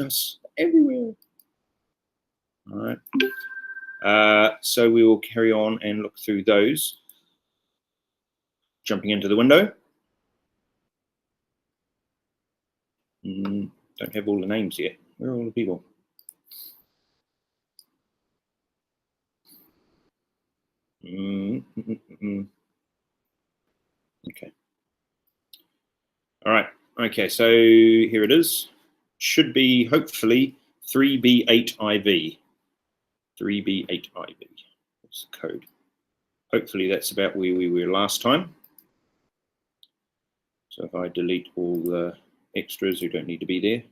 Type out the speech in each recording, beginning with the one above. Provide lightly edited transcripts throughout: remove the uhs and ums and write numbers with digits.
us, everywhere. All right. So we will carry on and look through those. Jumping into the window. Don't have all the names yet. Where are all the people? Okay. All right. Okay, so here it is. Should be hopefully 3B8IV. 3B8IV. That's the code. Hopefully that's about where we were last time. So if I delete all the extras who don't need to be there,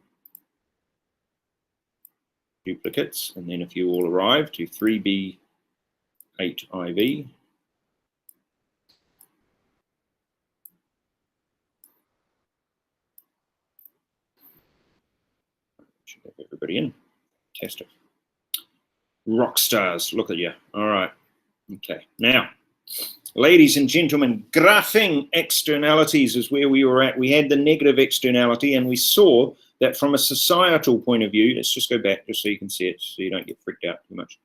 duplicates, and then if you all arrive to 3B8IV, should have everybody in. Fantastic. Rock stars, look at you. All right. Okay. Now, ladies and gentlemen, graphing externalities is where we were at. We had the negative externality, and we saw that from a societal point of view, let's just go back just so you can see it, so you don't get freaked out too much.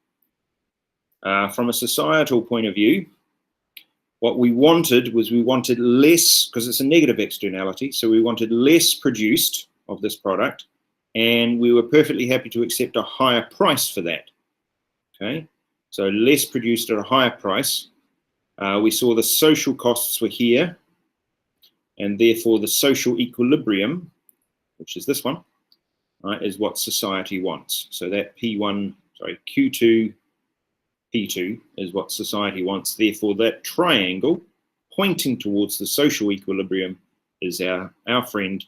From a societal point of view, what we wanted was we wanted less, because it's a negative externality, so we wanted less produced of this product, and we were perfectly happy to accept a higher price for that. Okay, so less produced at a higher price. We saw the social costs were here, and therefore the social equilibrium, which is this one, right, is what society wants. So that Q2, P2 is what society wants. Therefore, that triangle pointing towards the social equilibrium is our friend,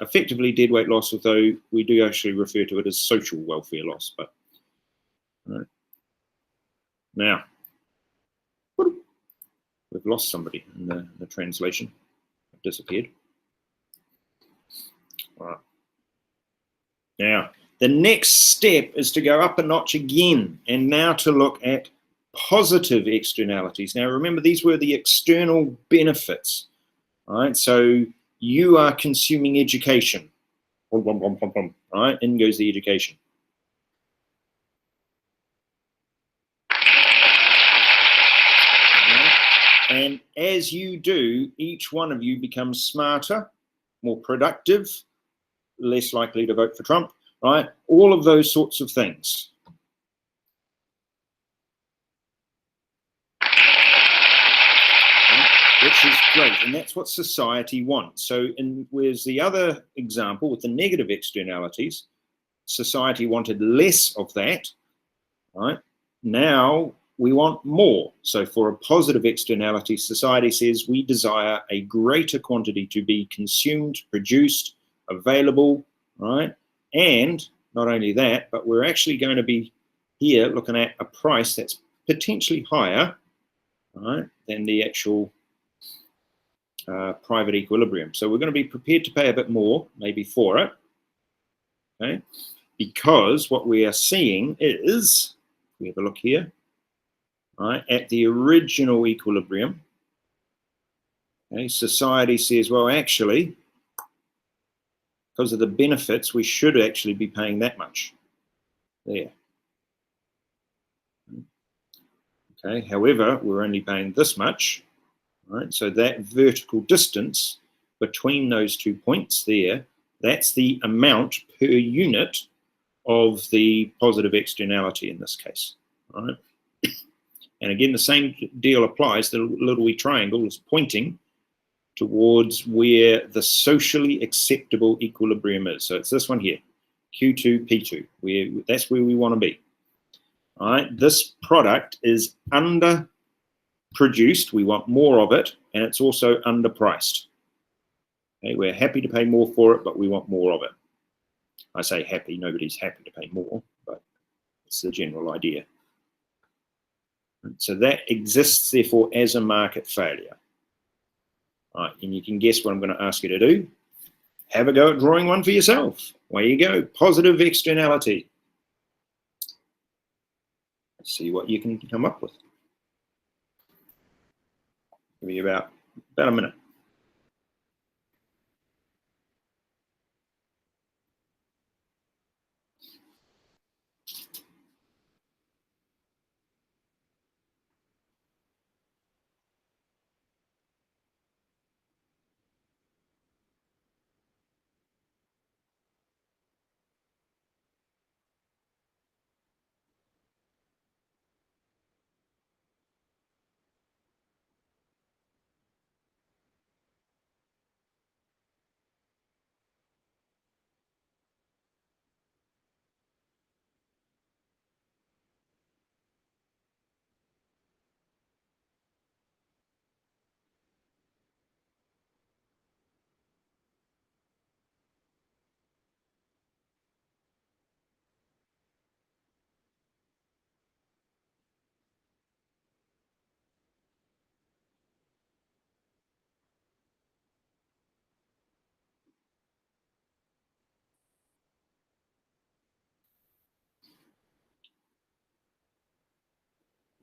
effectively dead weight loss, although we do actually refer to it as social welfare loss. But right. Now, we've lost somebody in the translation. It disappeared. All right. Now, the next step is to go up a notch again, and now to look at positive externalities. Now, remember, these were the external benefits. All right, so you are consuming education. All right, in goes the education. And as you do, each one of you becomes smarter, more productive, less likely to vote for Trump, right? All of those sorts of things. Which is great, and that's what society wants. So, whereas the other example with the negative externalities, society wanted less of that, right? Now we want more. So for a positive externality, society says we desire a greater quantity to be consumed, produced, available, right? And not only that, but we're actually going to be here looking at a price that's potentially higher, right, than the actual private equilibrium. So we're going to be prepared to pay a bit more, maybe, for it, okay? Because what we are seeing is, we have a look here, right, at the original equilibrium, okay, society says, well, actually, because of the benefits, we should actually be paying that much. There. Okay, however, we're only paying this much, right? So that vertical distance between those 2 points there, that's the amount per unit of the positive externality in this case, right? And again, the same deal applies. The little wee triangle is pointing towards where the socially acceptable equilibrium is. So it's this one here, Q2, P2. That's where we want to be. All right, this product is underproduced. We want more of it, and it's also underpriced. Okay, we're happy to pay more for it, but we want more of it. I say happy, nobody's happy to pay more, but it's the general idea. So that exists, therefore, as a market failure. All right, and you can guess what I'm going to ask you to do. Have a go at drawing one for yourself. Away you go. Positive externality. See what you can come up with. Give you about a minute.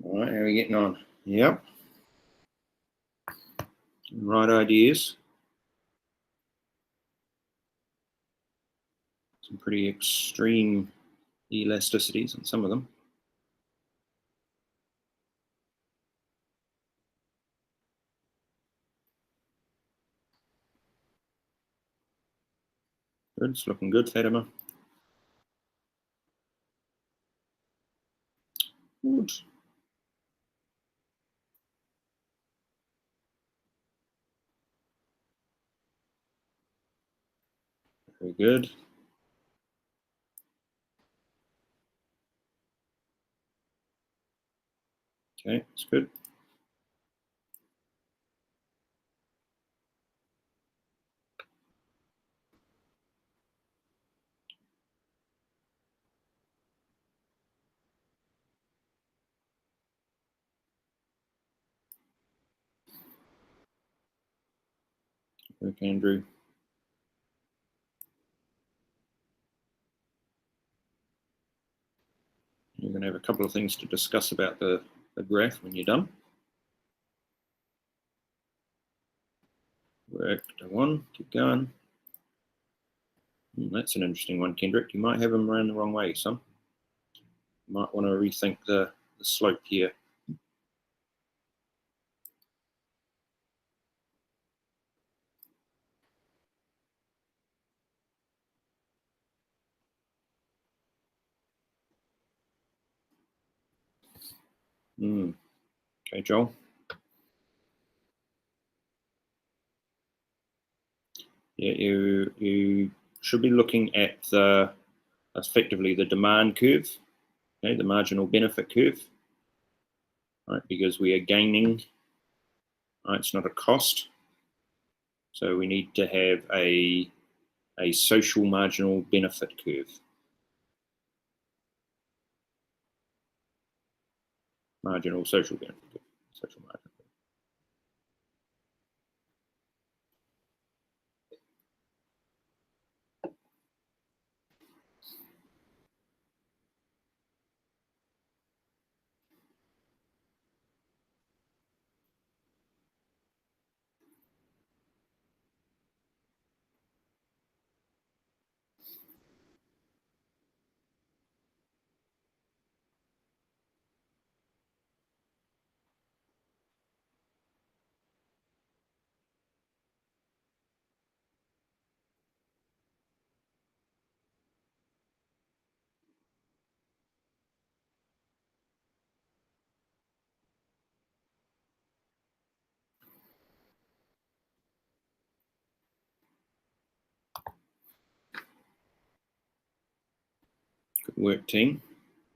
All right, how are we getting on? Yep. Right ideas. Some pretty extreme elasticities in some of them. Good, it's looking good, Fatima. Good. Very good. Okay, that's good. Work, Andrew. You're going to have a couple of things to discuss about the graph when you're done. Work to one, keep going. That's an interesting one, Kendrick. You might have them around the wrong way, son. You might want to rethink the slope here. Okay, Joel. Yeah, you should be looking at effectively the demand curve, okay, the marginal benefit curve, right? Because we are gaining, right? It's not a cost, so we need to have a social marginal benefit curve. Marginal social benefit curve. Social marginal. Good work, team.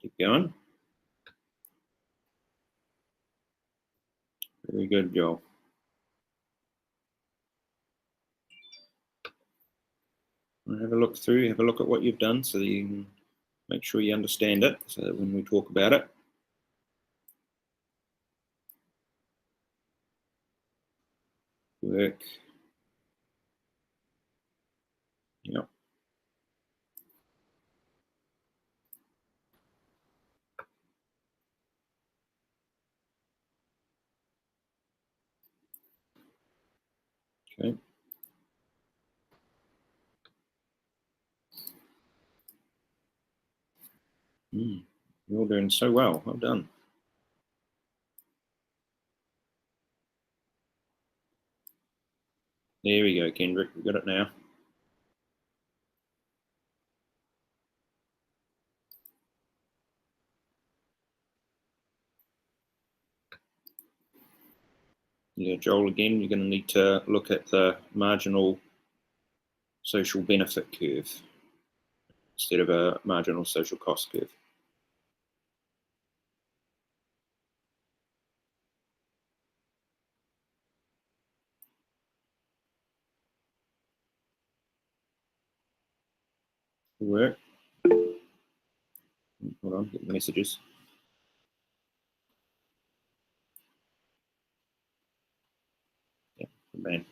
Keep going. Very good, Joel. Have a look through, have a look at what you've done so that you can make sure you understand it, so that when we talk about it, work. Yep. Okay. You're all doing so well. Well done. There we go, Kendrick. We've got it now. Yeah, Joel, again, you're going to need to look at the marginal social benefit curve instead of a marginal social cost curve. Good work. Hold on, get the messages. Yeah, good man.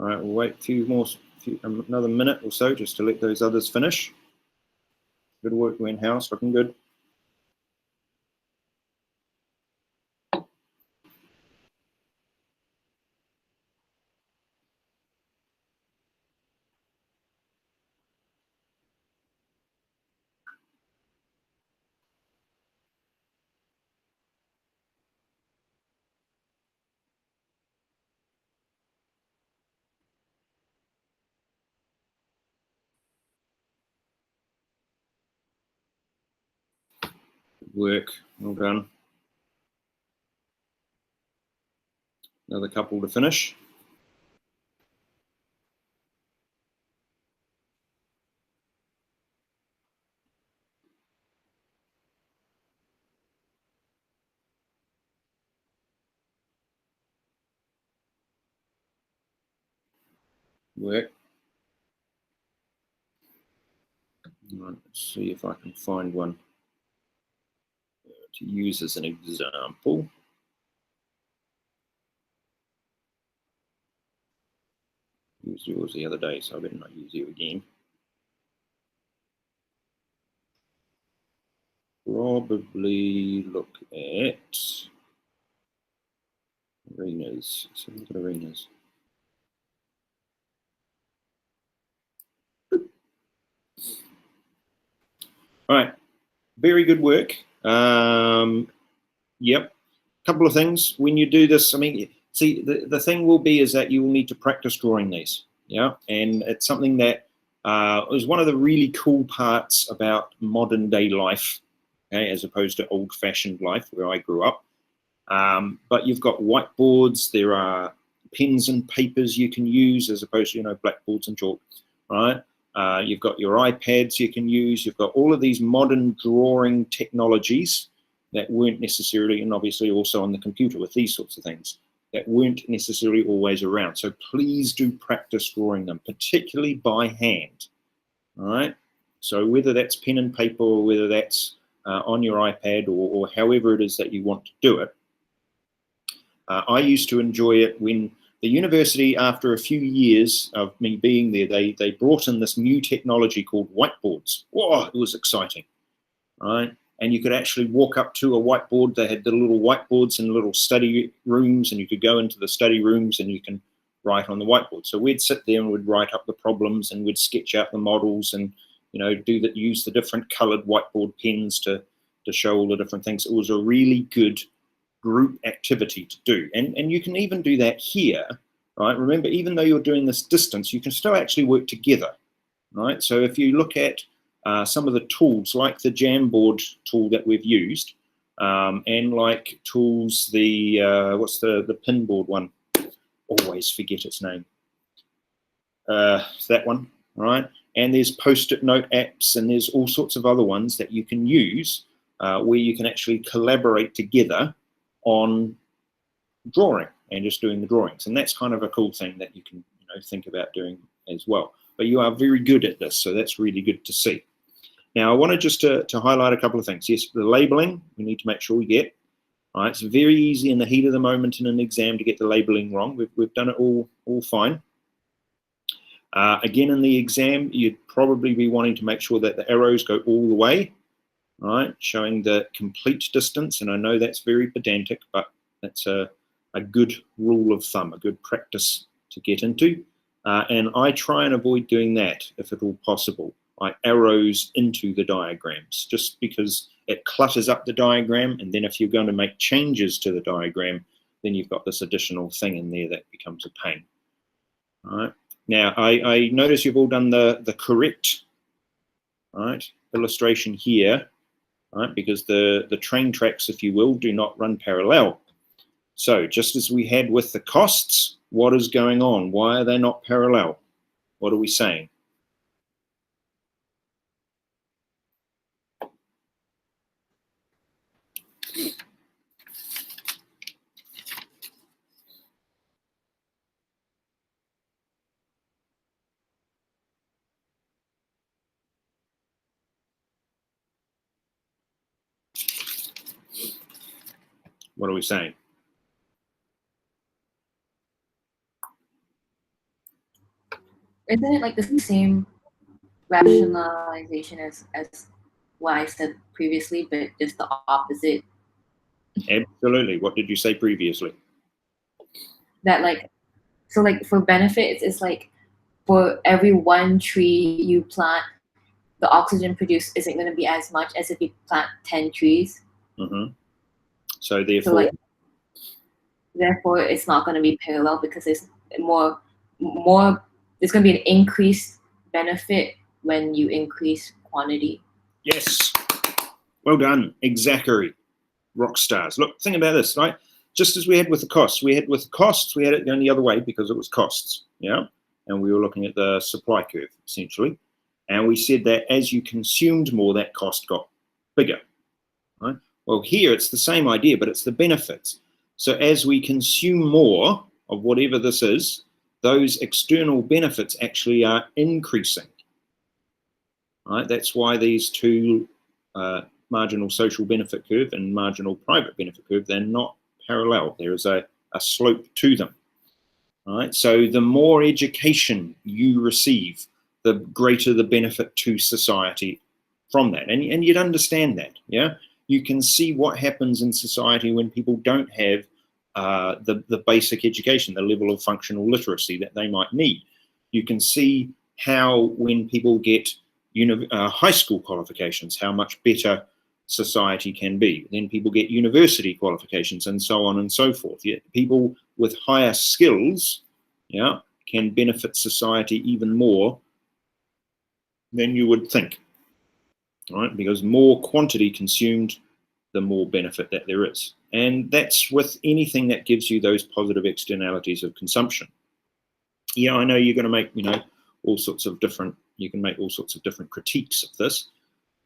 All right, we'll wait another minute or so just to let those others finish. Good work, House, looking good. Good work, well done. Another couple to finish. Work. Right, let's see if I can find one to use as an example. Used yours the other day, so I better not use you again. Probably look at arenas. So look at arenas. All right, very good work. Yep, couple of things. When you do this, I mean, see, the thing will be is that you will need to practice drawing these, yeah? And it's something that is one of the really cool parts about modern day life, okay, as opposed to old-fashioned life where I grew up. But you've got whiteboards, there are pens and papers you can use as opposed to, blackboards and chalk, right? You've got your iPads you can use. You've got all of these modern drawing technologies that weren't necessarily, and obviously also on the computer with these sorts of things, that weren't necessarily always around. So please do practice drawing them, particularly by hand, all right? So whether that's pen and paper or whether that's on your iPad or however it is that you want to do it, I used to enjoy it when the university, after a few years of me being there, they brought in this new technology called whiteboards. Whoa, it was exciting, right? And you could actually walk up to a whiteboard. They had the little whiteboards in little study rooms, and you could go into the study rooms and you can write on the whiteboard. So we'd sit there and we'd write up the problems and we'd sketch out the models and, use the different colored whiteboard pens to show all the different things. It was a really good group activity to do. And you can even do that here, right? Remember, even though you're doing this distance, you can still actually work together, right? So if you look at some of the tools, like the Jamboard tool that we've used, and like tools, what's the pinboard one? Always forget its name. That one, right? And there's post-it note apps, and there's all sorts of other ones that you can use where you can actually collaborate together on drawing and just doing the drawings. And that's kind of a cool thing that you can think about doing as well. But you are very good at this, so that's really good to see. Now, I wanted just to highlight a couple of things. Yes, the labeling, we need to make sure we get. All right, it's very easy in the heat of the moment in an exam to get the labeling wrong. We've done it all fine. Again, in the exam, you'd probably be wanting to make sure that the arrows go all the way, right, showing the complete distance. And I know that's very pedantic, but that's a good rule of thumb, a good practice to get into. And I try and avoid doing that if at all possible. I arrows into the diagrams just because it clutters up the diagram. And then if you're going to make changes to the diagram, then you've got this additional thing in there that becomes a pain. All right. Now, I notice you've all done the correct, illustration here, right? Because the train tracks, if you will, do not run parallel. So just as we had with the costs, what is going on? Why are they not parallel? What are we saying? What are we saying? isn't it like the same rationalization as what I said previously, but just the opposite? Absolutely. What did you say previously? That like, so like for benefits, it's like for every one tree you plant, the oxygen produced isn't going to be as much as if you plant 10 trees. Mm-hmm. So therefore it's not going to be parallel because there's more there's going to be an increased benefit when you increase quantity. Yes. Well done. Exactly. Rock stars. Look, think about this, right? Just as we had with the costs, we had it going the other way because it was costs, yeah? And we were looking at the supply curve, essentially. And we said that as you consumed more, that cost got bigger, right? Well, here it's the same idea, but it's the benefits. So as we consume more of whatever this is, those external benefits actually are increasing, right? That's why these two marginal social benefit curve and marginal private benefit curve, they're not parallel. There is a slope to them. Right? So the more education you receive, the greater the benefit to society from that. And you'd understand that, yeah? You can see what happens in society when people don't have the basic education, the level of functional literacy that they might need. You can see how when people get high school qualifications, how much better society can be. Then people get university qualifications and so on and so forth. Yeah, people with higher skills, yeah, can benefit society even more than you would think, right? Because more quantity consumed, the more benefit that there is. And that's with anything that gives you those positive externalities of consumption. Yeah, I know you're going to make, all sorts of different, you can make all sorts of different critiques of this.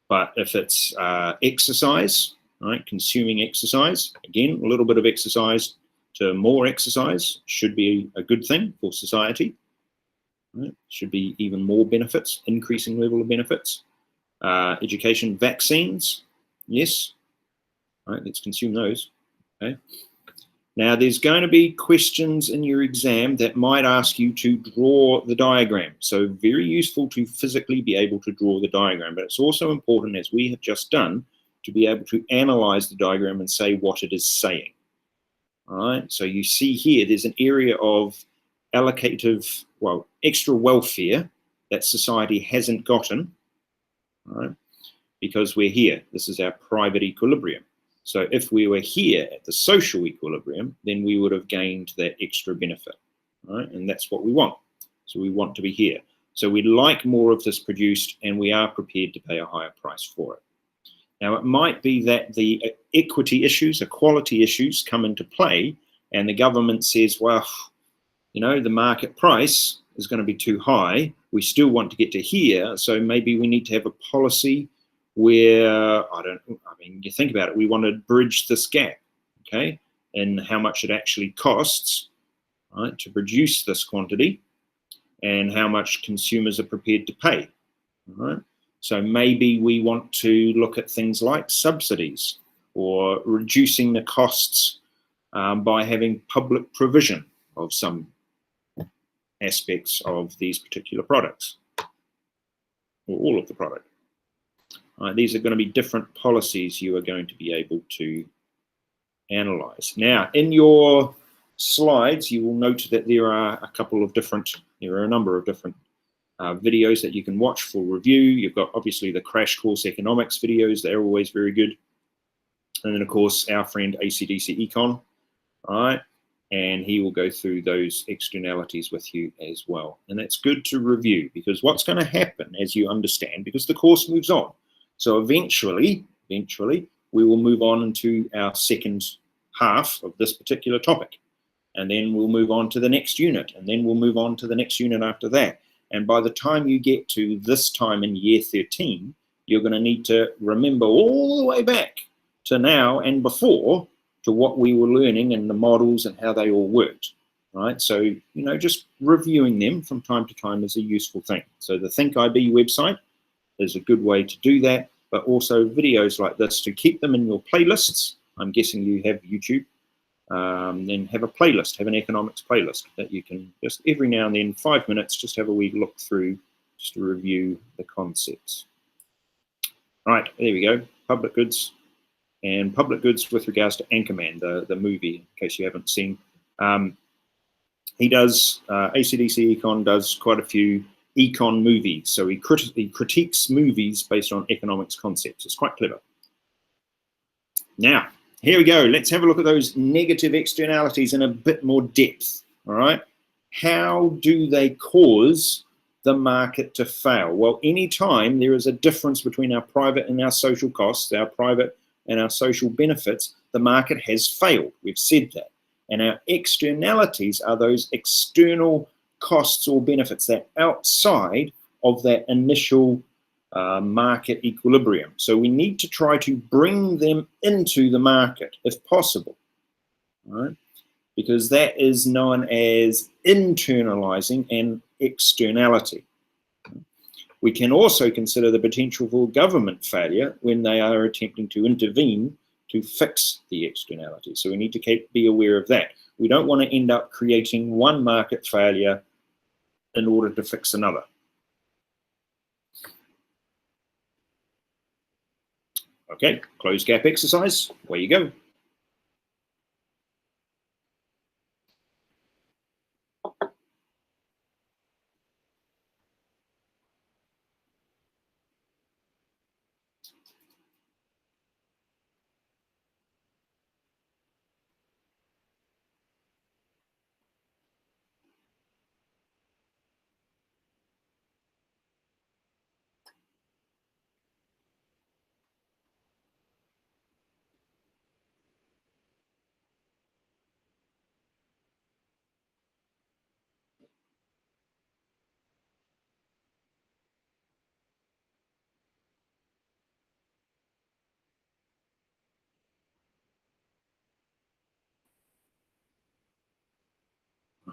But if it's exercise, right, consuming exercise, again, a little bit of exercise to more exercise should be a good thing for society. Right? Should be even more benefits, increasing level of benefits. Education, vaccines, yes. Right, let's consume those. Okay. Now, there's going to be questions in your exam that might ask you to draw the diagram. So very useful to physically be able to draw the diagram, but it's also important, as we have just done, to be able to analyze the diagram and say what it is saying. All right, so you see here, there's an area of allocative, well, extra welfare that society hasn't gotten, all right, because we're here. This is our private equilibrium. So if we were here at the social equilibrium, then we would have gained that extra benefit, right? And that's what we want. So we want to be here. So we'd like more of this produced, and we are prepared to pay a higher price for it. Now, it might be that the equity issues, equality issues come into play, and the government says, well, the market price is going to be too high. We still want to get to here, so maybe we need to have a policy where, you think about it, we want to bridge this gap, okay, in how much it actually costs, right, to produce this quantity and how much consumers are prepared to pay, right? So maybe we want to look at things like subsidies or reducing the costs by having public provision of some aspects of these particular products, or all of the product. These are going to be different policies you are going to be able to analyze. Now, in your slides, you will note that there are a number of different videos that you can watch for review. You've got obviously the crash course economics videos. They're always very good. And then, of course, our friend ACDC Econ, all right? And he will go through those externalities with you as well. And that's good to review, because what's going to happen as you understand, because the course moves on. So eventually, we will move on into our second half of this particular topic. And then we'll move on to the next unit. And then we'll move on to the next unit after that. And by the time you get to this time in year 13, you're going to need to remember all the way back to now and before to what we were learning and the models and how they all worked, right? So, just reviewing them from time to time is a useful thing. So the Think IB website is a good way to do that, but also videos like this to keep them in your playlists. I'm guessing you have YouTube, then have a playlist, have an economics playlist that you can just every now and then, 5 minutes, just have a wee look through, just to review the concepts. All right, there we go. Public goods. And public goods with regards to Anchorman, the movie, in case you haven't seen. He does, ACDC Econ does quite a few econ movies. So he critiques movies based on economics concepts. It's quite clever. Now, here we go. Let's have a look at those negative externalities in a bit more depth. All right. How do they cause the market to fail? Well, anytime there is a difference between our private and our social costs, our private and our social benefits, the market has failed. We've said that. And our externalities are those external costs or benefits that are outside of that initial market equilibrium. So we need to try to bring them into the market if possible, right? Because that is known as internalizing an externality. We can also consider the potential for government failure when they are attempting to intervene to fix the externality. So we need to be aware of that. We don't want to end up creating one market failure in order to fix another. Okay, closed gap exercise, away you go.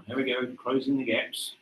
Here we go, closing the gaps.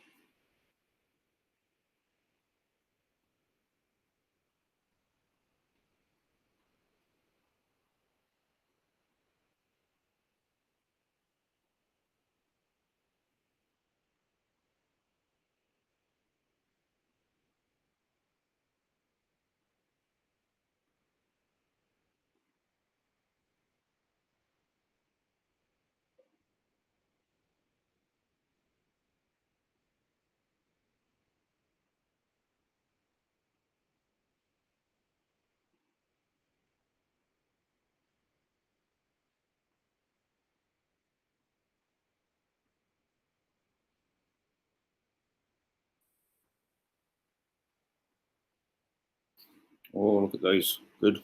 Oh, look at those, good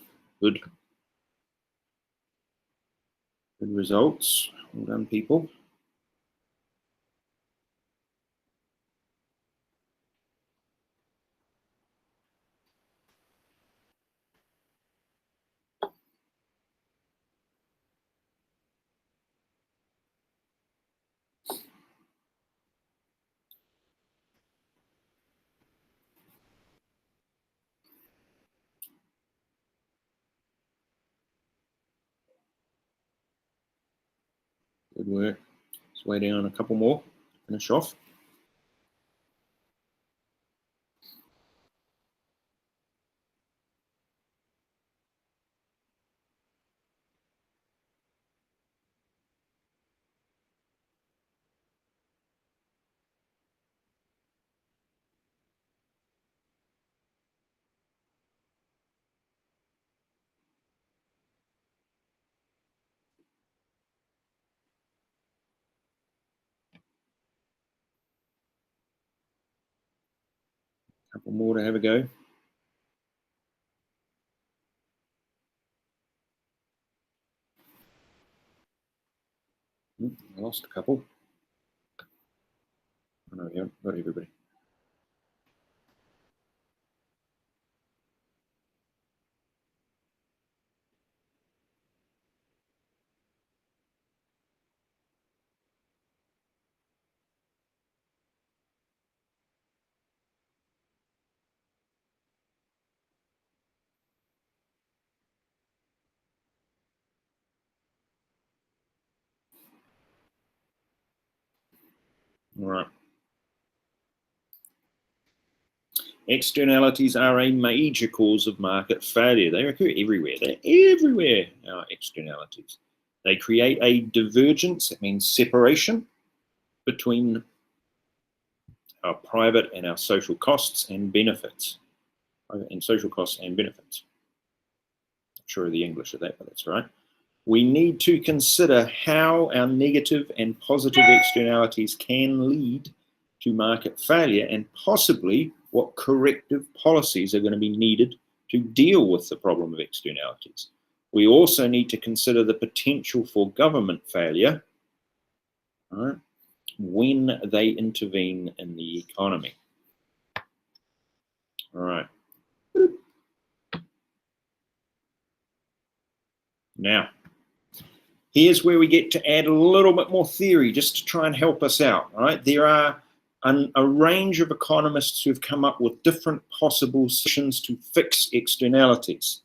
results. Well done, people. Good work. Let's way down a couple more, finish off. Couple more to have a go. I lost a couple. Oh, no, we haven't got everybody. All right. Externalities are a major cause of market failure. They occur everywhere. They're everywhere, our externalities. They create a divergence, that means separation, between our private and our social costs and benefits. And social costs and benefits. Not sure of the English of that, but that's right. We need to consider how our negative and positive externalities can lead to market failure, and possibly what corrective policies are going to be needed to deal with the problem of externalities. We also need to consider the potential for government failure, right, when they intervene in the economy. All right. Now, here's where we get to add a little bit more theory just to try and help us out, right? There are a range of economists who've come up with different possible solutions to fix externalities,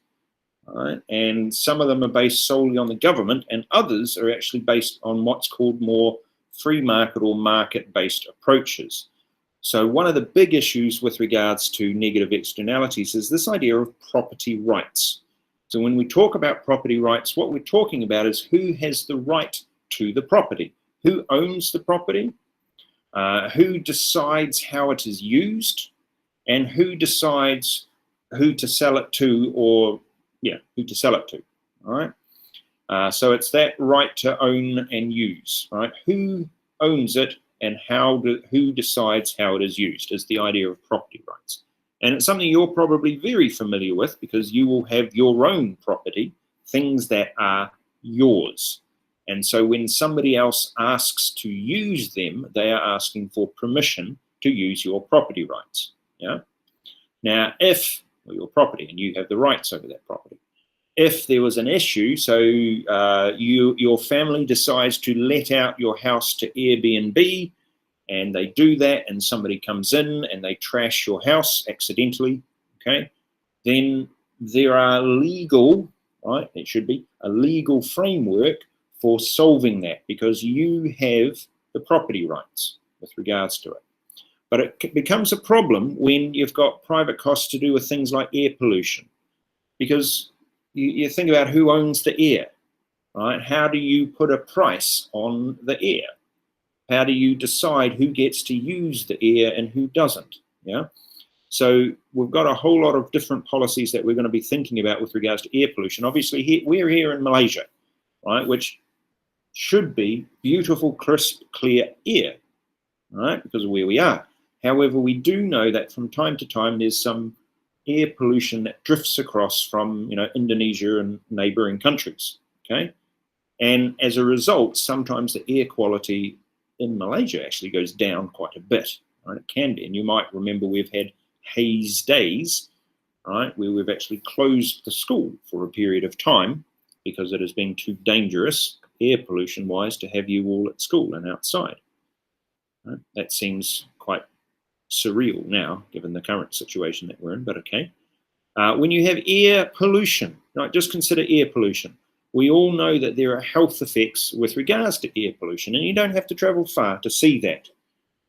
right? And some of them are based solely on the government, and others are actually based on what's called more free market or market-based approaches. So one of the big issues with regards to negative externalities is this idea of property rights. So when we talk about property rights, what we're talking about is who has the right to the property, who owns the property, who decides how it is used, and who decides who to sell it to, or who to sell it to. All right. So it's that right to own and use. Right. Who owns it and who decides how it is used is the idea of property rights. And it's something you're probably very familiar with because you will have your own property, things that are yours. And so when somebody else asks to use them, they are asking for permission to use your property rights. Yeah. Now, your property, and you have the rights over that property. If there was an issue, so your family decides to let out your house to Airbnb, and they do that, and somebody comes in and they trash your house accidentally, okay, then there are legal, right, it should be a legal framework for solving that, because you have the property rights with regards to it. But it becomes a problem when you've got private costs to do with things like air pollution, because you think about who owns the air, right? How do you put a price on the air? How do you decide who gets to use the air and who doesn't? Yeah. So we've got a whole lot of different policies that we're going to be thinking about with regards to air pollution. Obviously, we're here in Malaysia, right, which should be beautiful, crisp, clear air, right, because of where we are. However, we do know that from time to time there's some air pollution that drifts across from, Indonesia and neighboring countries, okay? And as a result, sometimes the air quality in Malaysia actually goes down quite a bit, right? It can be, and you might remember we've had haze days, right, where we've actually closed the school for a period of time because it has been too dangerous, air pollution-wise, to have you all at school and outside. Right? That seems quite surreal now, given the current situation that we're in, but okay. When you have air pollution, right, just consider air pollution. We all know that there are health effects with regards to air pollution, and you don't have to travel far to see that,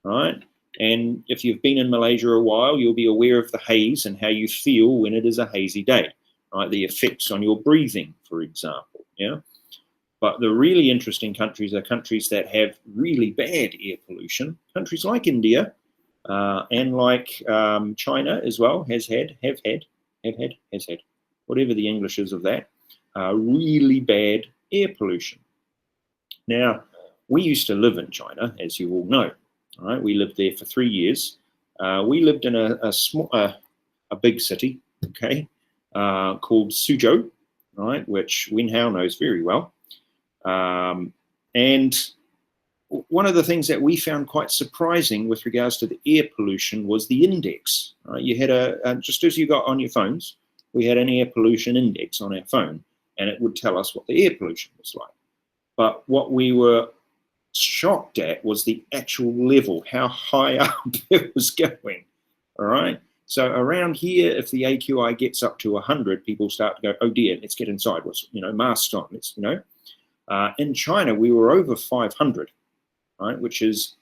right? And if you've been in Malaysia a while, you'll be aware of the haze and how you feel when it is a hazy day, right? The effects on your breathing, for example, yeah? But the really interesting countries are countries that have really bad air pollution. Countries like India and like China as well has had, whatever the English is of that, really bad air pollution. Now, we used to live in China, as you all know. All right, we lived there for 3 years. We lived in a big city, okay, called Suzhou, right, which Wen Hao knows very well. And one of the things that we found quite surprising with regards to the air pollution was the index. Right? You had just as you got on your phones, we had an air pollution index on our phone, and it would tell us what the air pollution was like. But what we were shocked at was the actual level, how high up it was going. All right. So around here, if the AQI gets up to 100, people start to go, oh dear, let's get inside. What's, masks on. Let's, in China, we were over 500, right, which is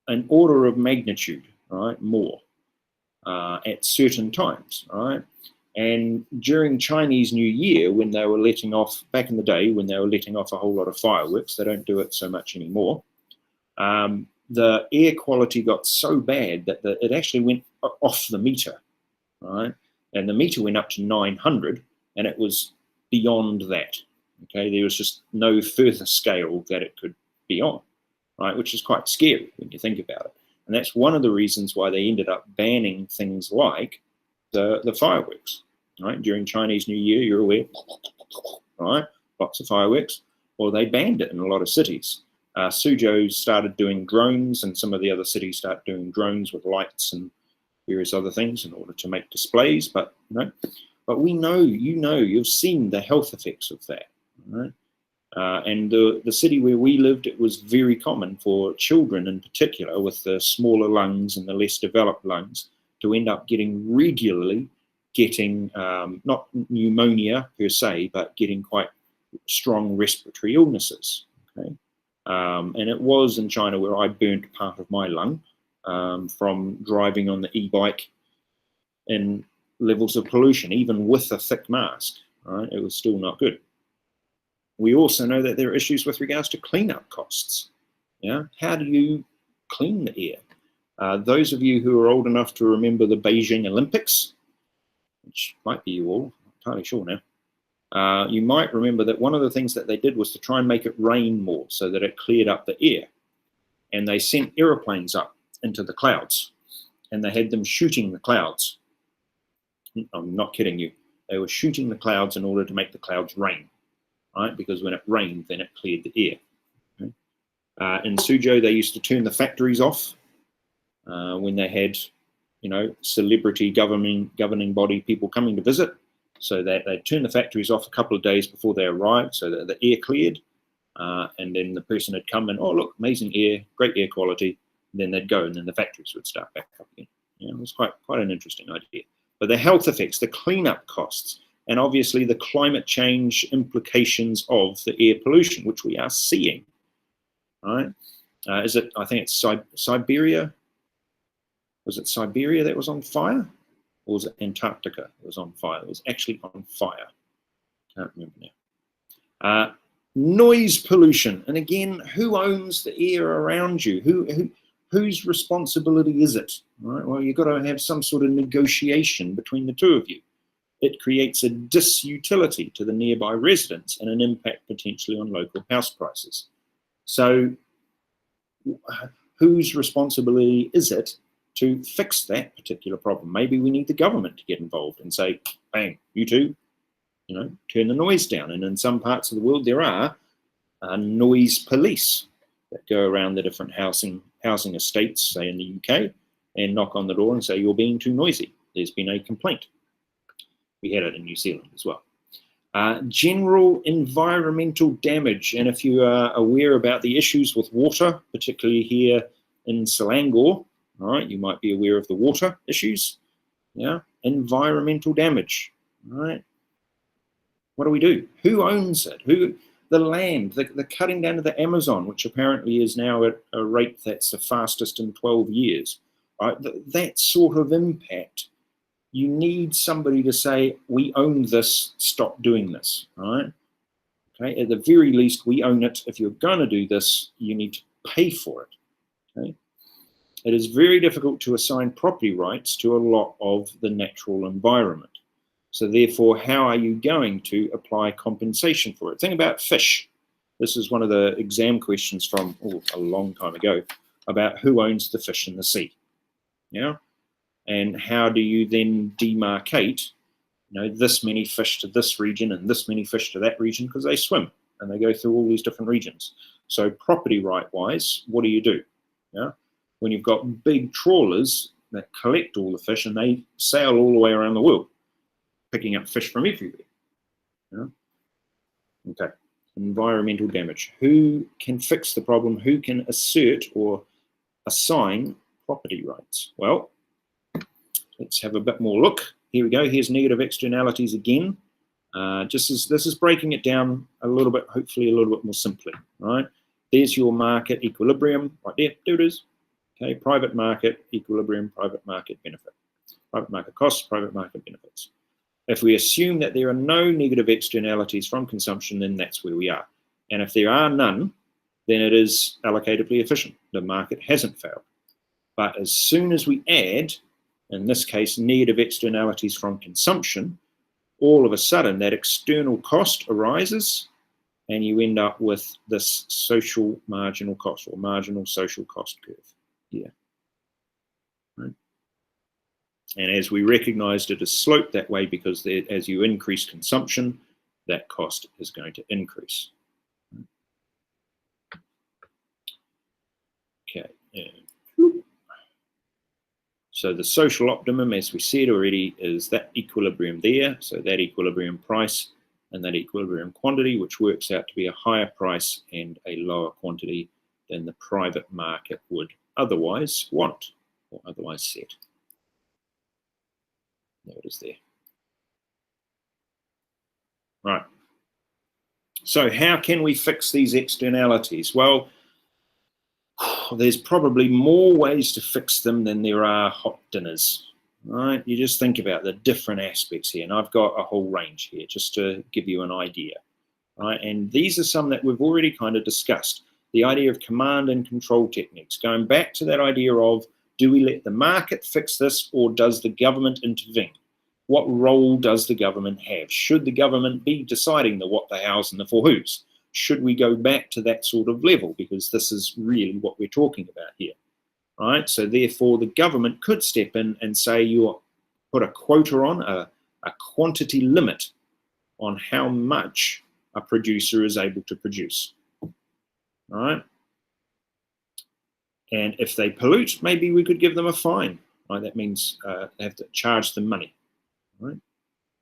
an order of magnitude, right, more at certain times, right? And during Chinese New Year, when they were letting off, back in the day, when they were letting off a whole lot of fireworks, they don't do it so much anymore. The air quality got so bad that it actually went off the meter, right? And the meter went up to 900, and it was beyond that. Okay, there was just no further scale that it could be on, right? Which is quite scary when you think about it. And that's one of the reasons why they ended up banning things like the fireworks, right? During Chinese New Year, you're aware, right? Lots of fireworks. Well, they banned it in a lot of cities. Suzhou started doing drones, and some of the other cities start doing drones with lights and various other things in order to make displays. But but we know, you've seen the health effects of that, right? And the city where we lived, it was very common for children in particular with the smaller lungs and the less developed lungs to end up regularly getting not pneumonia per se, but getting quite strong respiratory illnesses. Okay, and it was in China where I burnt part of my lung from driving on the e-bike in levels of pollution, even with a thick mask. Right, it was still not good. We also know that there are issues with regards to cleanup costs. Yeah, how do you clean the air? Those of you who are old enough to remember the Beijing Olympics, which might be you all, I'm not entirely sure now, you might remember that one of the things that they did was to try and make it rain more so that it cleared up the air. And they sent aeroplanes up into the clouds, and they had them shooting the clouds. I'm not kidding you. They were shooting the clouds in order to make the clouds rain. Right? Because when it rained, then it cleared the air. Okay? In Suzhou, they used to turn the factories off when they had, celebrity governing body people coming to visit, so that they'd turn the factories off a couple of days before they arrived, so that the air cleared, and then the person had come and, oh look, amazing air, great air quality, and then they'd go, and then the factories would start back up again. It was quite an interesting idea. But the health effects, the cleanup costs, and obviously the climate change implications of the air pollution, which we are seeing, right? I think it's Siberia. Was it Siberia that was on fire? Or was it Antarctica that was on fire? It was actually on fire. Can't remember now. Noise pollution. And again, who owns the air around you? Whose responsibility is it? Right? Well, you've got to have some sort of negotiation between the two of you. It creates a disutility to the nearby residents and an impact potentially on local house prices. So whose responsibility is it to fix that particular problem? Maybe we need the government to get involved and say, bang, you two, turn the noise down. And in some parts of the world, there are noise police that go around the different housing estates, say in the UK, and knock on the door and say, you're being too noisy. There's been a complaint. We had it in New Zealand as well. General environmental damage. And if you are aware about the issues with water, particularly here in Selangor, all right, you might be aware of the water issues. Yeah, environmental damage. All right. What do we do? Who owns it? The land, the cutting down of the Amazon, which apparently is now at a rate that's the fastest in 12 years. Right? That sort of impact. You need somebody to say, we own this, stop doing this, right? Okay, at the very least, we own it. If you're going to do this, you need to pay for it, okay? It is very difficult to assign property rights to a lot of the natural environment. So therefore, how are you going to apply compensation for it? Think about fish. This is one of the exam questions from a long time ago about who owns the fish in the sea, yeah? And how do you then demarcate, this many fish to this region and this many fish to that region, because they swim and they go through all these different regions. So property right-wise, what do you do? Yeah, when you've got big trawlers that collect all the fish and they sail all the way around the world, picking up fish from everywhere. Yeah? Okay, environmental damage. Who can fix the problem? Who can assert or assign property rights? Well, let's have a bit more look. Here we go. Here's negative externalities again. This is breaking it down a little bit, hopefully a little bit more simply, right? There's your market equilibrium right there. There it is. Okay, private market equilibrium, private market benefit. Private market costs, private market benefits. If we assume that there are no negative externalities from consumption, then that's where we are. And if there are none, then it is allocatively efficient. The market hasn't failed. But as soon as we add, in this case, negative externalities from consumption, all of a sudden that external cost arises and you end up with this social marginal cost or marginal social cost curve here. Right? And as we recognized, it is sloped that way because as you increase consumption, that cost is going to increase. Okay. So the social optimum, as we said already, is that equilibrium there. So that equilibrium price and that equilibrium quantity, which works out to be a higher price and a lower quantity than the private market would otherwise want or otherwise set. There it is there. Right. So how can we fix these externalities? Well, there's probably more ways to fix them than there are hot dinners, right? You just think about the different aspects here, and I've got a whole range here just to give you an idea, right? And these are some that we've already kind of discussed. The idea of command and control techniques, going back to that idea of, do we let the market fix this or does the government intervene? What role does the government have? Should the government be deciding the what, the hows, and the for whos? Should we go back to that sort of level? Because this is really what we're talking about here, right? So therefore, the government could step in and say, you put a quota on, a quantity limit on how much a producer is able to produce, all right? And if they pollute, maybe we could give them a fine, right? That means they have to charge them money, right?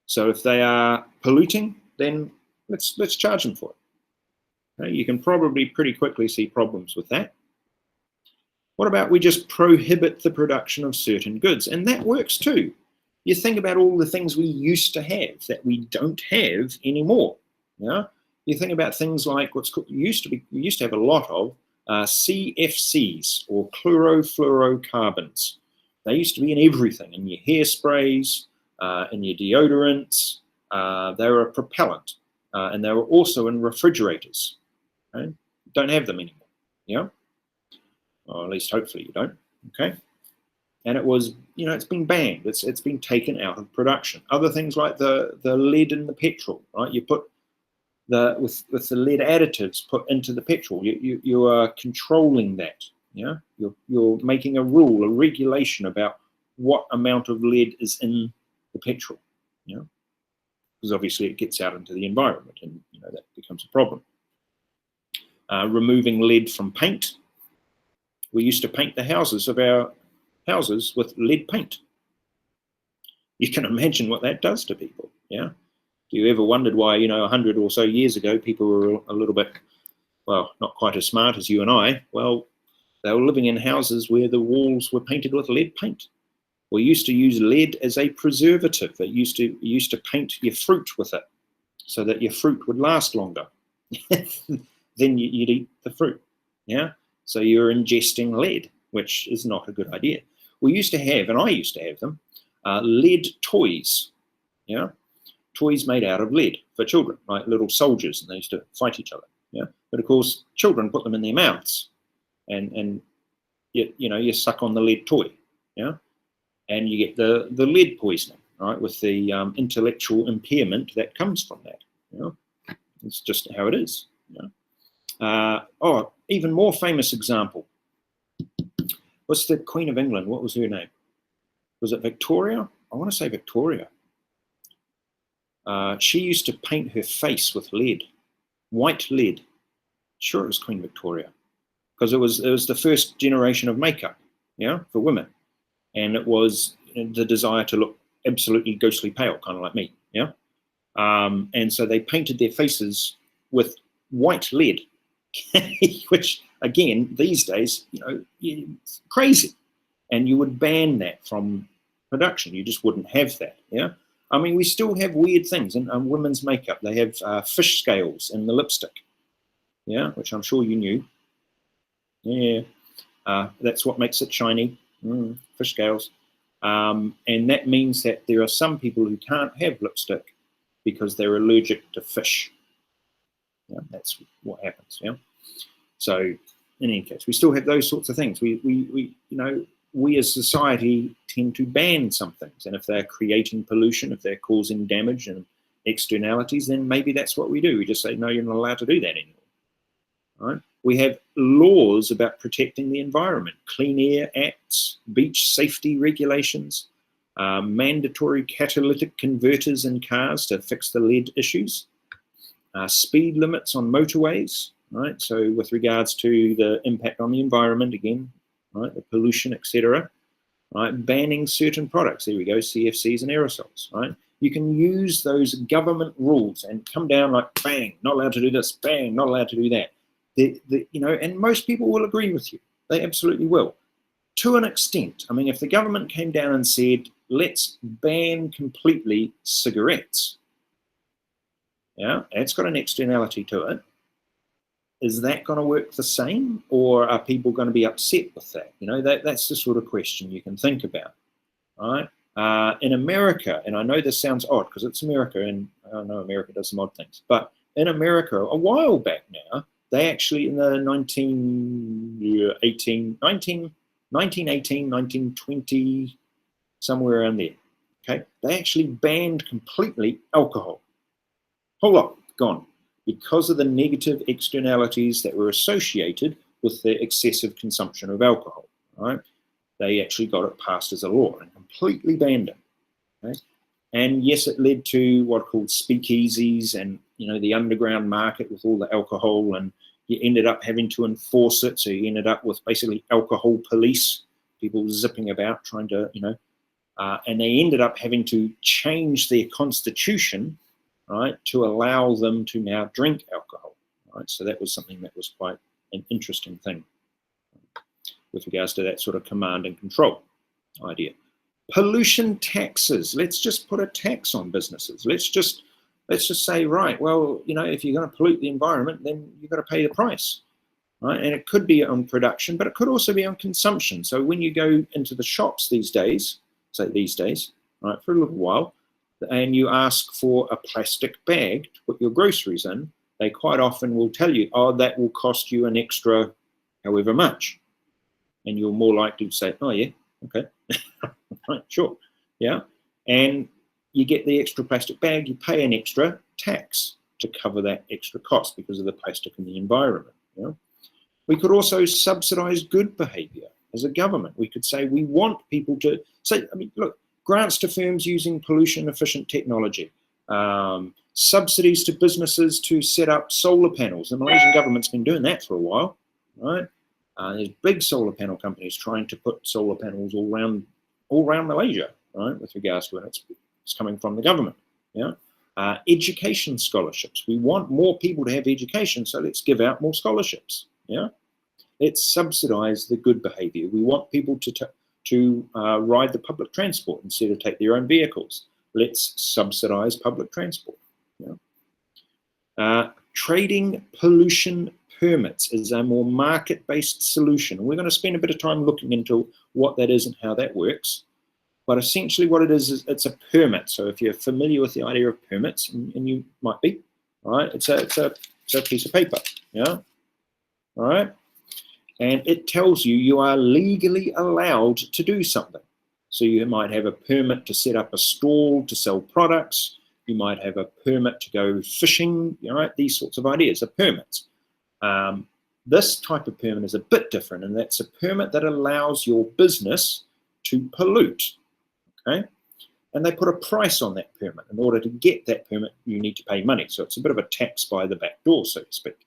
So if they are polluting, then let's charge them for it. Okay, you can probably pretty quickly see problems with that. What about we just prohibit the production of certain goods? And that works too. You think about all the things we used to have that we don't have anymore. Yeah? You think about things like we used to have a lot of CFCs or chlorofluorocarbons. They used to be in everything, in your hairsprays, in your deodorants. They were a propellant, and they were also in refrigerators. Okay? Don't have them anymore. Yeah, or at least hopefully you don't. Okay, and it was, it's been banned. It's been taken out of production. Other things like the lead in the petrol, right? You put with the lead additives put into the petrol. You are controlling that. Yeah, you're making a rule, a regulation about what amount of lead is in the petrol. Yeah, because obviously it gets out into the environment, and that becomes a problem. Removing lead from paint. We used to paint the houses of our houses with lead paint. You can imagine what that does to people. Yeah. Do you ever wondered why, 100 or so years ago, people were a little bit, well, not quite as smart as you and I? Well, they were living in houses where the walls were painted with lead paint. We used to use lead as a preservative. You used to paint your fruit with it so that your fruit would last longer. Then you'd eat the fruit. Yeah. So you're ingesting lead, which is not a good idea. We used to have, and I used to have them, lead toys. Yeah. Toys made out of lead for children, like little soldiers, and they used to fight each other. Yeah. But of course, children put them in their mouths, and you suck on the lead toy. Yeah. And you get the lead poisoning, right, with the intellectual impairment that comes from that. It's just how it is. Even more famous example. What's the Queen of England? What was her name? Was it Victoria? I want to say Victoria. She used to paint her face with lead, white lead. Sure, it was Queen Victoria, because it was the first generation of makeup, for women, and it was the desire to look absolutely ghostly pale, kind of like me, and so they painted their faces with white lead, which again these days, it's crazy, and you would ban that from production. You just wouldn't have that, I mean, we still have weird things in women's makeup. They have fish scales in the lipstick, which I'm sure you knew. Yeah. That's what makes it shiny. Fish scales. And that means that there are some people who can't have lipstick because they're allergic to fish. Yeah, that's what happens. Yeah. So in any case, we still have those sorts of things. We as society tend to ban some things, and if they're creating pollution, if they're causing damage and externalities, then maybe that's what we do. We just say, no, you're not allowed to do that anymore. Right? We have laws about protecting the environment, Clean Air Acts, beach safety regulations, mandatory catalytic converters in cars to fix the lead issues, speed limits on motorways, right? So with regards to the impact on the environment, again, right, the pollution, etc., right? Banning certain products. There we go, CFCs and aerosols, right? You can use those government rules and come down like, bang, not allowed to do this, bang, not allowed to do that. And most people will agree with you. They absolutely will. To an extent. I mean, if the government came down and said, let's ban completely cigarettes, yeah, it's got an externality to it. Is that going to work the same, or are people going to be upset with that? That's the sort of question you can think about, right? In America, and I know this sounds odd because it's America, and I know America does some odd things, but in America, a while back now, they actually, in the 1918, 1920, somewhere around there, okay, they actually banned completely alcohol. Whole lot gone because of the negative externalities that were associated with the excessive consumption of alcohol, right? They actually got it passed as a law and completely banned it, okay? And yes, it led to what are called speakeasies and, the underground market with all the alcohol, and you ended up having to enforce it. So you ended up with basically alcohol police, people zipping about trying to, and they ended up having to change their constitution, right, to allow them to now drink alcohol, right? So that was something that was quite an interesting thing with regards to that sort of command and control idea. Pollution taxes. Let's just put a tax on businesses. Let's just say, right, well, if you're going to pollute the environment, then you've got to pay the price, right? And it could be on production, but it could also be on consumption. So when you go into the shops these days, right, for a little while, and you ask for a plastic bag to put your groceries in, they quite often will tell you, oh, that will cost you an extra however much. And you're more likely to say, oh, yeah, okay, right, sure, yeah. And you get the extra plastic bag, you pay an extra tax to cover that extra cost because of the plastic in the environment. We could also subsidize good behavior as a government. We could say we want people to say, look, grants to firms using pollution-efficient technology, subsidies to businesses to set up solar panels. The Malaysian government's been doing that for a while, right? There's big solar panel companies trying to put solar panels all around Malaysia, right? With regards to it, it's coming from the government. Yeah. Education scholarships. We want more people to have education, so let's give out more scholarships. Yeah. Let's subsidize the good behavior. We want people to ride the public transport instead of take their own vehicles. Let's subsidize public transport. Yeah. Trading pollution permits is a more market-based solution. We're going to spend a bit of time looking into what that is and how that works. But essentially what it is it's a permit. So if you're familiar with the idea of permits, and you might be, all right, it's a piece of paper, yeah, all right? And it tells you are legally allowed to do something. So you might have a permit to set up a stall to sell products. You might have a permit to go fishing, all right, these sorts of ideas are permits. This type of permit is a bit different, and that's a permit that allows your business to pollute. Okay, and they put a price on that permit. In order to get that permit, you need to pay money. So it's a bit of a tax by the back door, so to speak.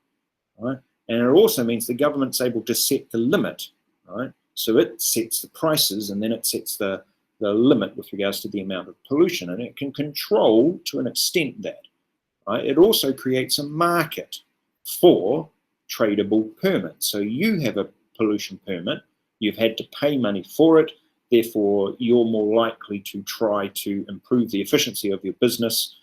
Right? And it also means the government's able to set the limit. Right? So it sets the prices, and then it sets the limit with regards to the amount of pollution, and it can control to an extent that. Right? It also creates a market for tradable permits. So you have a pollution permit, you've had to pay money for it. Therefore, you're more likely to try to improve the efficiency of your business,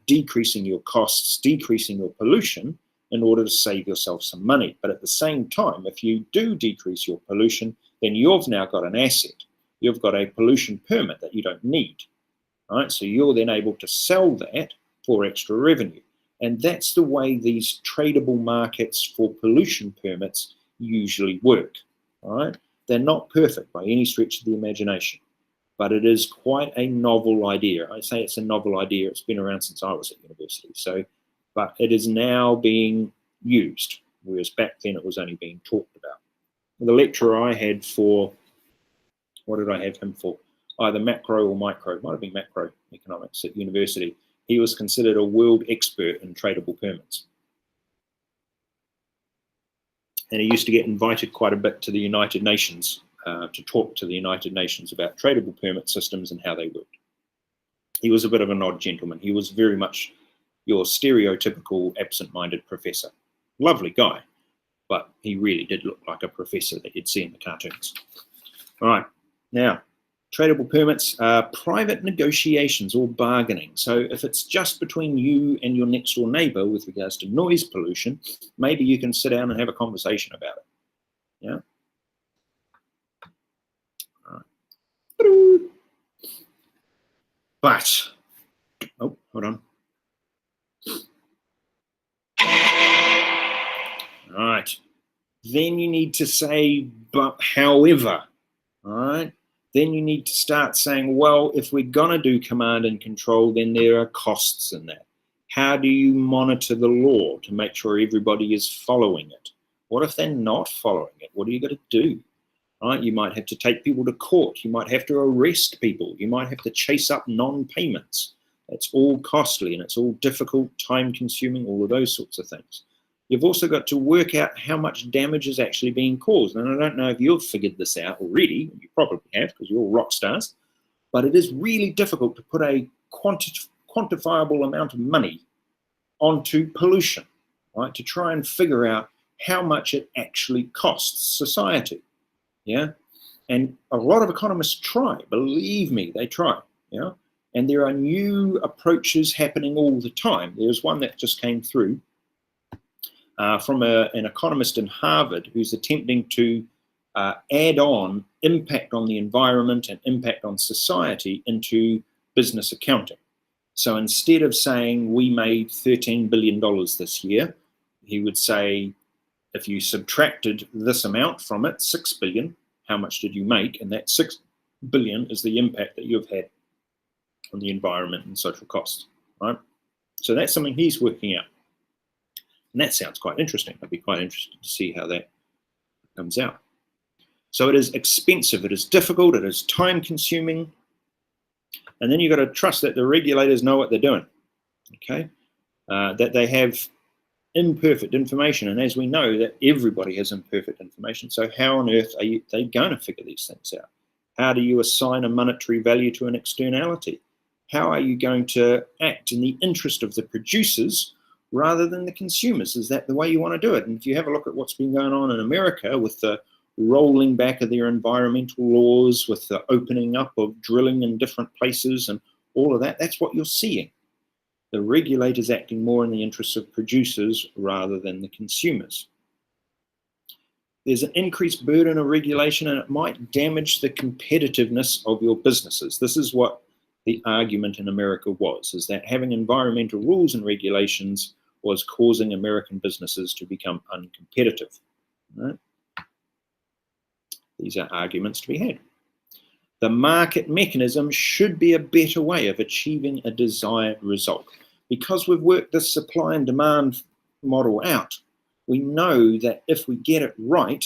decreasing your costs, decreasing your pollution, in order to save yourself some money. But at the same time, if you do decrease your pollution, then you've now got an asset. You've got a pollution permit that you don't need. Right? So you're then able to sell that for extra revenue. And that's the way these tradable markets for pollution permits usually work. Right? They're not perfect by any stretch of the imagination, but it is quite a novel idea. I say it's a novel idea. It's been around since I was at university. But it is now being used, whereas back then it was only being talked about. The lecturer I had for, what did I have him for? Either macro or micro, it might have been macroeconomics at university. He was considered a world expert in tradable permits. And he used to get invited quite a bit to the United Nations to talk to the United Nations about tradable permit systems and how they worked. He was a bit of an odd gentleman. He was very much your stereotypical absent-minded professor. Lovely guy, but he really did look like a professor that you'd see in the cartoons. All right, now, tradable permits are private negotiations or bargaining. So if it's just between you and your next door neighbor with regards to noise pollution, maybe you can sit down and have a conversation about it. Yeah. All right. But, oh, hold on. All right. Then you need to say, but however, all right. Then you need to start saying, well, if we're going to do command and control, then there are costs in that. How do you monitor the law to make sure everybody is following it? What if they're not following it? What are you going to do? Right? You might have to take people to court. You might have to arrest people. You might have to chase up non-payments. It's all costly and it's all difficult, time-consuming, all of those sorts of things. You've also got to work out how much damage is actually being caused. And I don't know if you've figured this out already. You probably have because you're all rock stars. But it is really difficult to put a quantifiable amount of money onto pollution, right? To try and figure out how much it actually costs society. Yeah. And a lot of economists try. Believe me, they try. Yeah. And there are new approaches happening all the time. There's one that just came through from an economist in Harvard who's attempting to add on impact on the environment and impact on society into business accounting. So instead of saying we made $13 billion this year, he would say, if you subtracted this amount from it, 6 billion, how much did you make? And that 6 billion is the impact that you've had on the environment and social costs, right? So that's something he's working out. And that sounds quite interesting. I'd be quite interested to see how that comes out. So it is expensive, it is difficult, it is time consuming. And then you've got to trust that the regulators know what they're doing, okay? That they have imperfect information. And as we know that everybody has imperfect information. So how on earth are they going to figure these things out? How do you assign a monetary value to an externality? How are you going to act in the interest of the producers rather than the consumers? Is that the way you want to do it? And if you have a look at what's been going on in America with the rolling back of their environmental laws, with the opening up of drilling in different places and all of that, that's what you're seeing. The regulators acting more in the interests of producers rather than the consumers. There's an increased burden of regulation and it might damage the competitiveness of your businesses. This is what the argument in America was, is that having environmental rules and regulations was causing American businesses to become uncompetitive. Right? These are arguments to be had. The market mechanism should be a better way of achieving a desired result. Because we've worked this supply and demand model out, we know that if we get it right,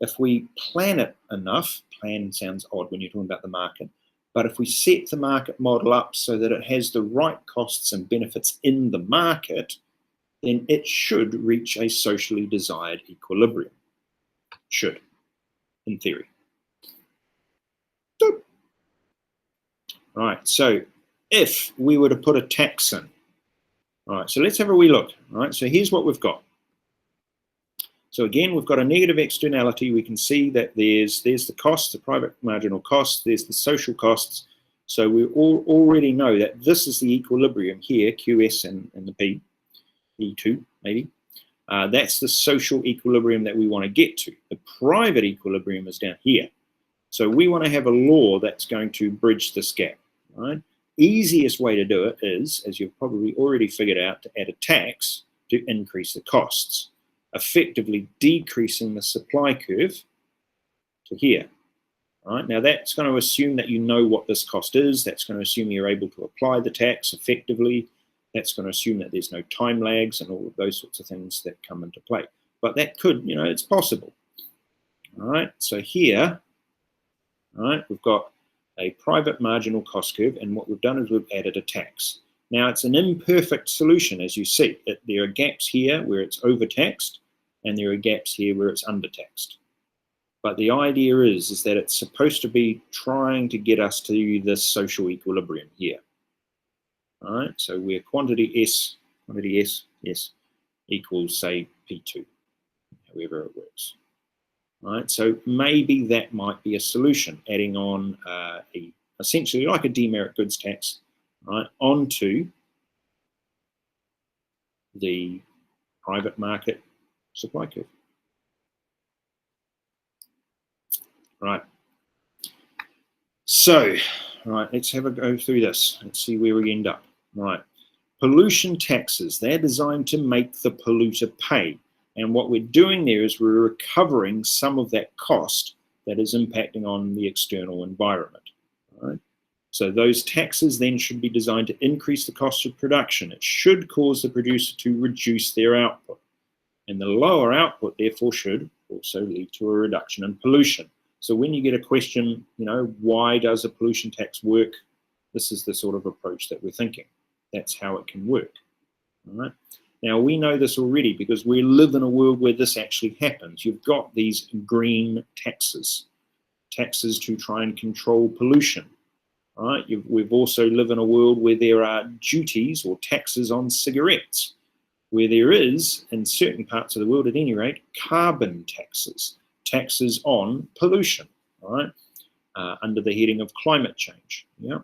if we plan it enough, plan sounds odd when you're talking about the market, but if we set the market model up so that it has the right costs and benefits in the market, then it should reach a socially desired equilibrium. Should, in theory. Right, so if we were to put a tax in, all right, so let's have a wee look. All right, so here's what we've got. So again, we've got a negative externality. We can see that there's the cost, the private marginal cost, there's the social costs. So we all already know that this is the equilibrium here, QS and the P, E2 maybe. That's the social equilibrium that we want to get to. The private equilibrium is down here. So we want to have a law that's going to bridge this gap, right? Easiest way to do it is, as you've probably already figured out, to add a tax to increase the costs, effectively decreasing the supply curve to here. Right? Now that's going to assume that you know what this cost is. That's going to assume you're able to apply the tax effectively. That's going to assume that there's no time lags and all of those sorts of things that come into play. But that could, it's possible. All right, so here, all right, we've got a private marginal cost curve, and what we've done is we've added a tax. Now it's an imperfect solution, as you see. There are gaps here where it's overtaxed, and there are gaps here where it's undertaxed. But the idea is that it's supposed to be trying to get us to this social equilibrium here. All right, so where quantity S, yes, equals, say, P2, however it works. All right, so maybe that might be a solution, adding on essentially like a demerit goods tax, right, onto the private market supply curve. Right. So, right, let's have a go through this. Let's see where we end up. Right. Pollution taxes, they're designed to make the polluter pay. And what we're doing there is we're recovering some of that cost that is impacting on the external environment. Right? So those taxes then should be designed to increase the cost of production. It should cause the producer to reduce their output. And the lower output, therefore, should also lead to a reduction in pollution. So when you get a question, why does a pollution tax work? This is the sort of approach that we're thinking. That's how it can work. All right. Now, we know this already because we live in a world where this actually happens. You've got these green taxes to try and control pollution. All right. We've also live in a world where there are duties or taxes on cigarettes, where there is, in certain parts of the world at any rate, carbon taxes on pollution, all right, under the heading of climate change. Yeah.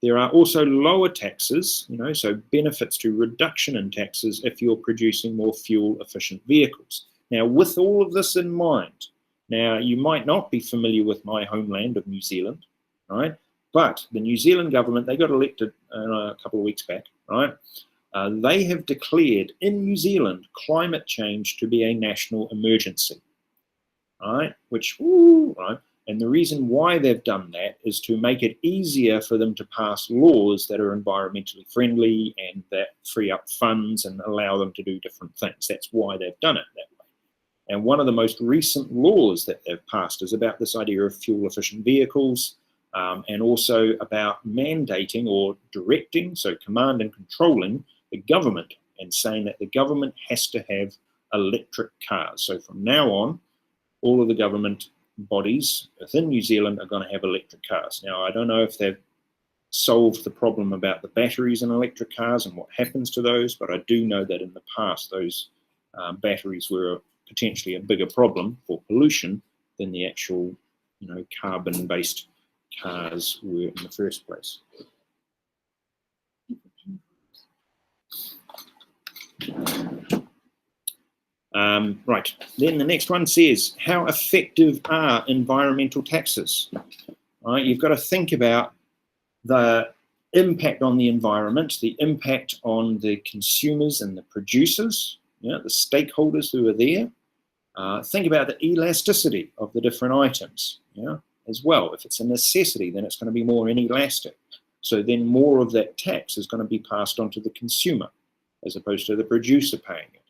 There are also lower taxes, so benefits to reduction in taxes if you're producing more fuel-efficient vehicles. Now, with all of this in mind, now you might not be familiar with my homeland of New Zealand, right? But the New Zealand government, they got elected a couple of weeks back, right? They have declared in New Zealand climate change to be a national emergency. Right, right, and the reason why they've done that is to make it easier for them to pass laws that are environmentally friendly and that free up funds and allow them to do different things. That's why they've done it that way. And one of the most recent laws that they've passed is about this idea of fuel-efficient vehicles, and also about mandating or directing, so command and controlling the government and saying that the government has to have electric cars. So from now on, all of the government bodies within New Zealand are going to have electric cars. Now, I don't know if they've solved the problem about the batteries in electric cars and what happens to those, but I do know that in the past those batteries were potentially a bigger problem for pollution than the actual, carbon-based cars were in the first place. Right, then the next one says, how effective are environmental taxes? All right, you've got to think about the impact on the environment, the impact on the consumers and the producers, the stakeholders who are there. Think about the elasticity of the different items, as well. If it's a necessity, then it's going to be more inelastic. So then more of that tax is going to be passed on to the consumer as opposed to the producer paying it.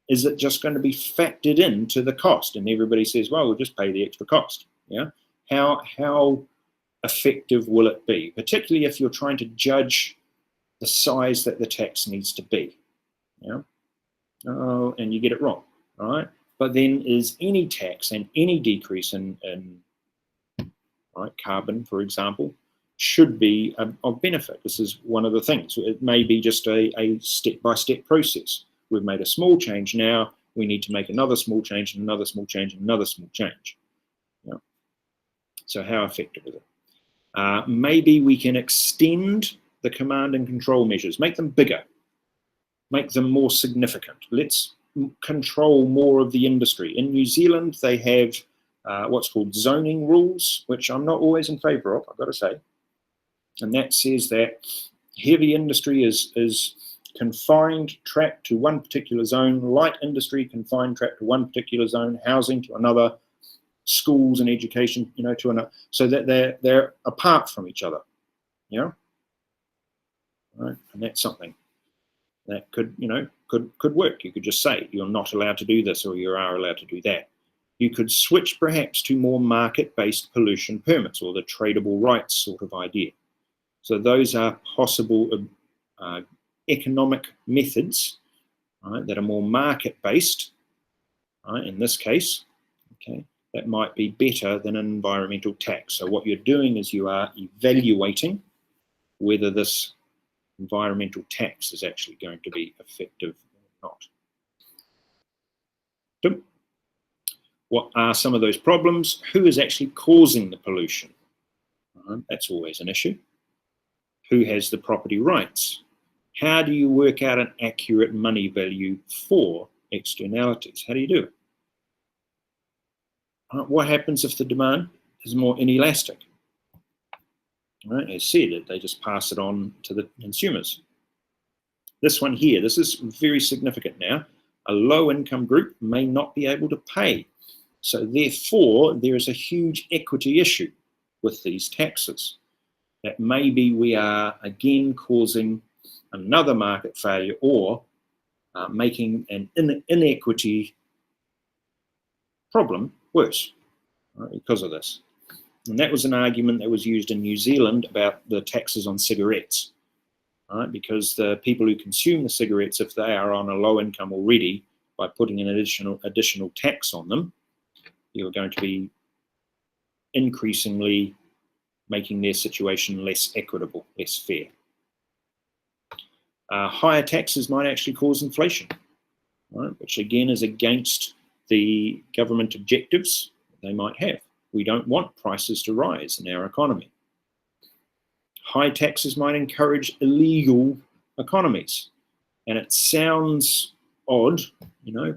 Is it just going to be factored into the cost? And everybody says, well, we'll just pay the extra cost. Yeah. How effective will it be? Particularly if you're trying to judge the size that the tax needs to be. Yeah. Oh, and you get it wrong. All right. But then is any tax and any decrease in carbon, for example, should be of benefit. This is one of the things. It may be just a step-by-step process. We've made a small change, now we need to make another small change and another small change and another small change. Yeah. So how effective is it? Maybe we can extend the command and control measures, make them bigger, make them more significant. Let's control more of the industry. In New Zealand, they have what's called zoning rules, which I'm not always in favour of, I've got to say. And that says that heavy industry is confined, trapped to one particular zone, light industry confined, trapped to one particular zone, housing to another, schools and education, to another, so that they're apart from each other, right? And that's something that could work. You could just say you're not allowed to do this or you are allowed to do that. You could switch perhaps to more market-based pollution permits or the tradable rights sort of idea. So those are possible economic methods, right, that are more market-based, right, in this case, okay, that might be better than an environmental tax. So what you're doing is you are evaluating whether this environmental tax is actually going to be effective or not. What are some of those problems? Who is actually causing the pollution? That's always an issue. Who has the property rights? How do you work out an accurate money value for externalities? How do you do it? What happens if the demand is more inelastic? Right, as said, they just pass it on to the consumers. This one here, this is very significant now. A low-income group may not be able to pay. So therefore, there is a huge equity issue with these taxes. That maybe we are again causing another market failure or making an inequity problem worse, right, because of this. And that was an argument that was used in New Zealand about the taxes on cigarettes, right? Because the people who consume the cigarettes, if they are on a low income already, by putting an additional tax on them, you're going to be increasingly making their situation less equitable, less fair. Higher taxes might actually cause inflation, right? Which again is against the government objectives they might have. We don't want prices to rise in our economy. High taxes might encourage illegal economies. And it sounds odd,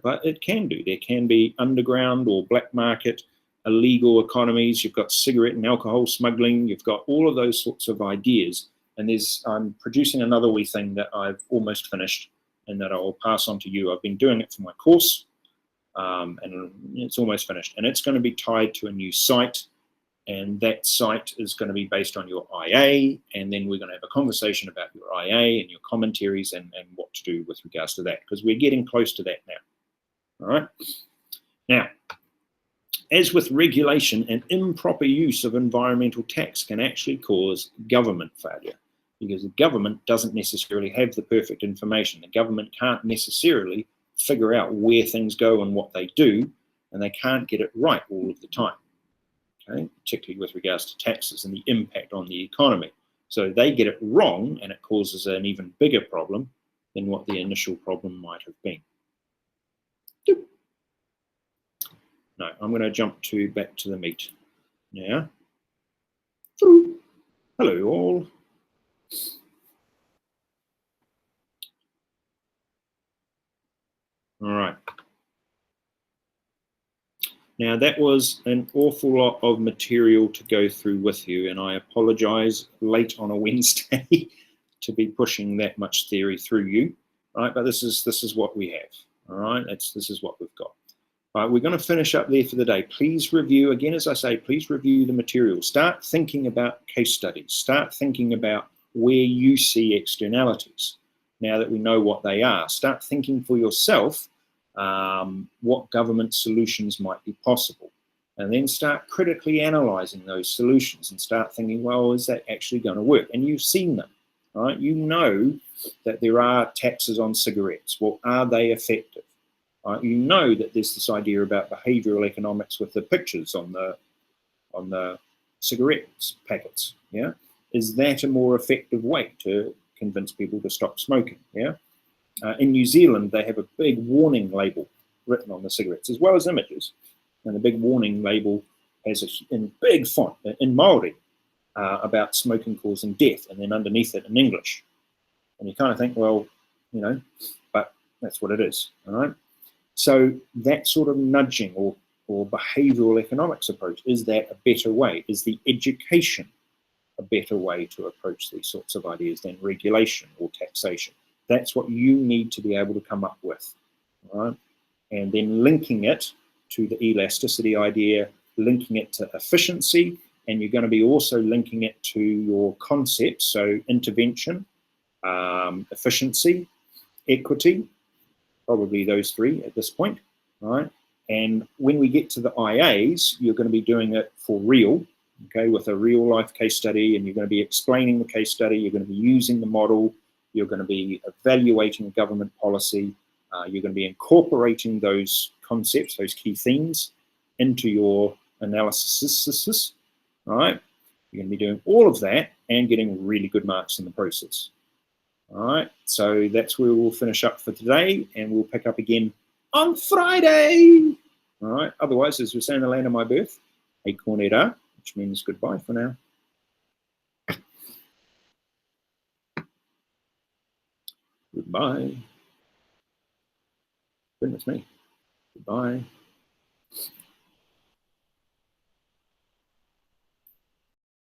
but it can do. There can be underground or black market illegal economies. You've got cigarette and alcohol smuggling. You've got all of those sorts of ideas. And I'm producing another wee thing that I've almost finished and that I will pass on to you. I've been doing it for my course. And it's almost finished, and it's going to be tied to a new site, and that site is going to be based on your IA, and then we're going to have a conversation about your IA and your commentaries and what to do with regards to that, because we're getting close to that now. All right. Now, as with regulation, an improper use of environmental tax can actually cause government failure, because the government doesn't necessarily have the perfect information. The government can't necessarily figure out where things go and what they do, and they can't get it right all of the time, okay? Particularly with regards to taxes and the impact on the economy. So they get it wrong, and it causes an even bigger problem than what the initial problem might have been. No, I'm going to jump back to the meat now. Hello all. All right. Now that was an awful lot of material to go through with you, and I apologize late on a Wednesday to be pushing that much theory through you. All right, but this is what we have. All right, this is what we've got. All right, we're going to finish up there for the day. Please review, again, as I say, please review the material. Start thinking about case studies. Start thinking about where you see externalities. Now that we know what they are, start thinking for yourself what government solutions might be possible, and then start critically analyzing those solutions and start thinking, well, is that actually going to work? And you've seen them, right? You know that there are taxes on cigarettes. Well, are they effective? You know that there's this idea about behavioral economics with the pictures on the cigarettes packets. Yeah, is that a more effective way to convince people to stop smoking? Yeah. In New Zealand, they have a big warning label written on the cigarettes, as well as images. And the big warning label has in big font, in Māori, about smoking causing death, and then underneath it in English. And you kind of think, well, but that's what it is, all right? So that sort of nudging or behavioral economics approach, is that a better way? Is the education a better way to approach these sorts of ideas than regulation or taxation? That's what you need to be able to come up with, right? And then linking it to the elasticity idea, linking it to efficiency, and you're going to be also linking it to your concepts, so intervention, efficiency, equity, probably those three at this point, right? And when we get to the IAs, you're going to be doing it for real, okay, with a real life case study, and you're going to be explaining the case study, you're going to be using the model, you're going to be evaluating government policy, you're going to be incorporating those concepts, those key themes into your analysis, all right? You're going to be doing all of that and getting really good marks in the process. All right, so that's where we'll finish up for today, and we'll pick up again on Friday. All right, otherwise, as we say in the land of my birth, e kornera, which means goodbye for now. Goodbye. Goodness me. Goodbye.